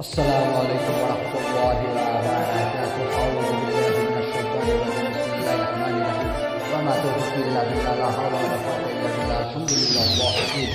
अस्सलामु अलैकुम वरहमतुल्लाहि वबरकातुहू। अऊज़ु बिल्लाहि मिनश शैतानिर रजीम। बिस्मिल्लाहिर रहमानिर रहीम। व मा तौफीक़ी इल्ला बिल्लाह। ला हौला वला कुव्वता इल्ला बिल्लाह। अल्हम्दुलिल्लाह। अल्लाहु अकबर।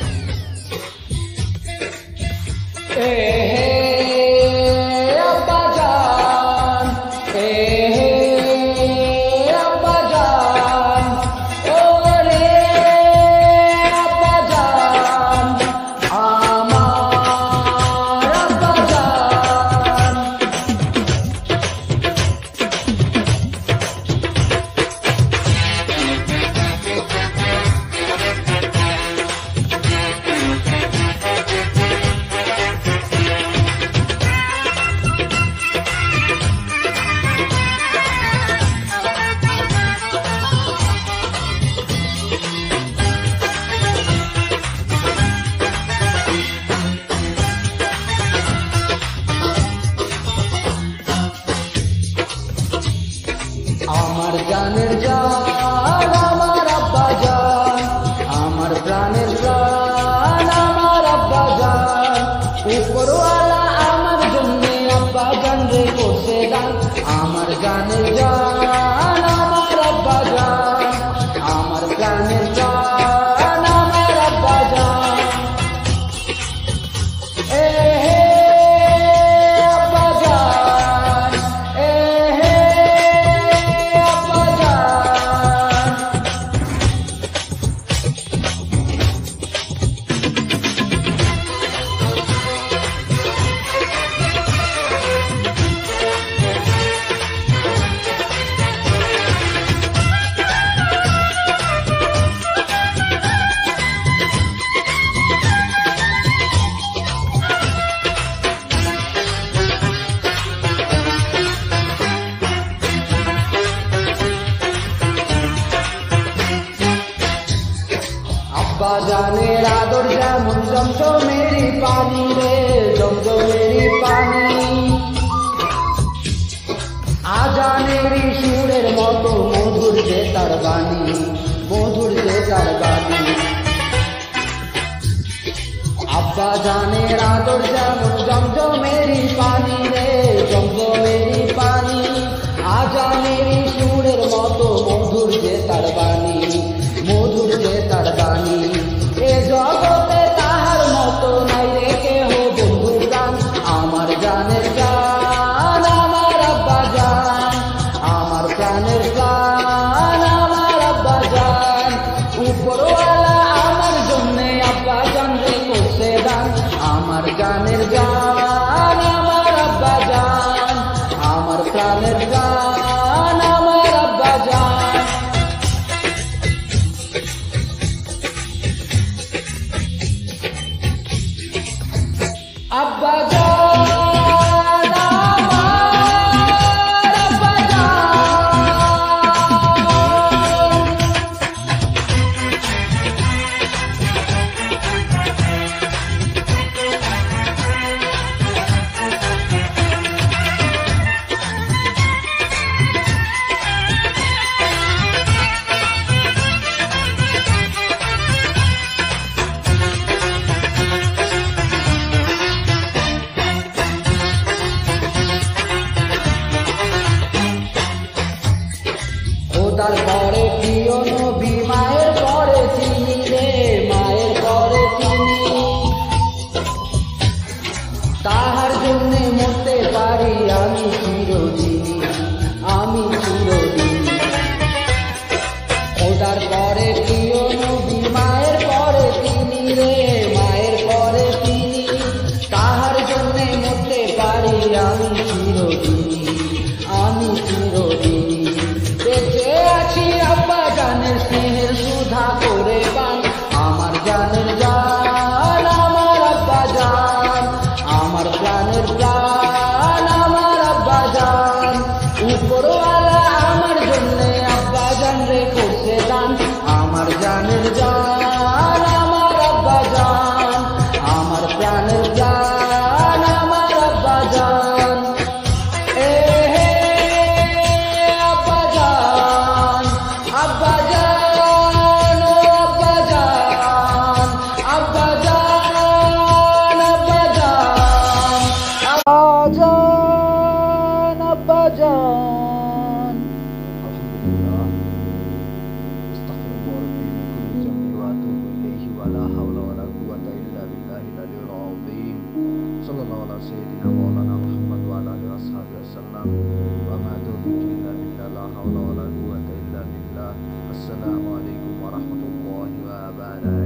আমার জানের জান আমার আব্বা জান, আমার প্রাণের প্রাণ আমার আব্বা জান। উপরওয়ালা আমার জন্য আব্বা জান রে করছে দান। আমার জানের জান আমার আব্বা জান, আমার প্রাণের প্রাণ আমার আব্বা জান। আব্বা জানের আদর যেমন জমজমেরি পানি রে, জমজমেরি পানি। আজানেরই সুরের মতো মধুর যে তার বাণী, মধুর যে তার বাণী। আব্বা জানের আদর যেমন জমজমেরি পানি রে, জমজমেরি পানি। আজানেরই সুরের মতো মধুর যে তার বাণী, মধুর যে তার বাণী। এ জগতে তাহার মতো নাই রে কেহ বন্ধু গান। আমার জানের গান আমার আব্বা জান, আমার প্রাণের গান আমার আব্বা জান। উপরওয়ালা আমার জন্য আব্বা জান রে করছে দান। আমার জানের গান আমার আব্বা জান, আমার প্রাণের গান আমার আব্বা জান। আব্বা জান আমার আব্বা জান। খোদার পরে প্রিয় নবী, মায়ের পরে তিনি রে, মায়ের পরে তিনি। তাহার জন্য মরতে পারি আমি চিরদিনই, আমি চিরদিনই। খোদার পরে প্রিয় নবী, মায়ের পরে তিনি রে, মায়ের পরে তিনি। তাহার জন্য মরতে পারি আমি চিরদিনই, আমি চিরদিনই। বেঁচে আছি আব্বা জানের স্নেহের সুধা করে পান। আমার জানের জান আমার আব্বা জান, আমার প্রাণের প্রাণ আমার আব্বা জান। উপরওয়ালা আমার জন্য আব্বা জান রে করছে দান। আমার জানের জান আমার আব্বা জান, আমার প্রাণের প্রাণ আমার আব্বা জান। আব্বা জান, আব্বা জান, আব্বা জান, আব্বা জান, আব্বা জান। sayyidina maulana Muhammad wa ala alihi wasallam. Wa ma taufiqi illa billah, la haula wa la quwwata illa billah. Assalamualaikum warahmatullahi wabarakatuh.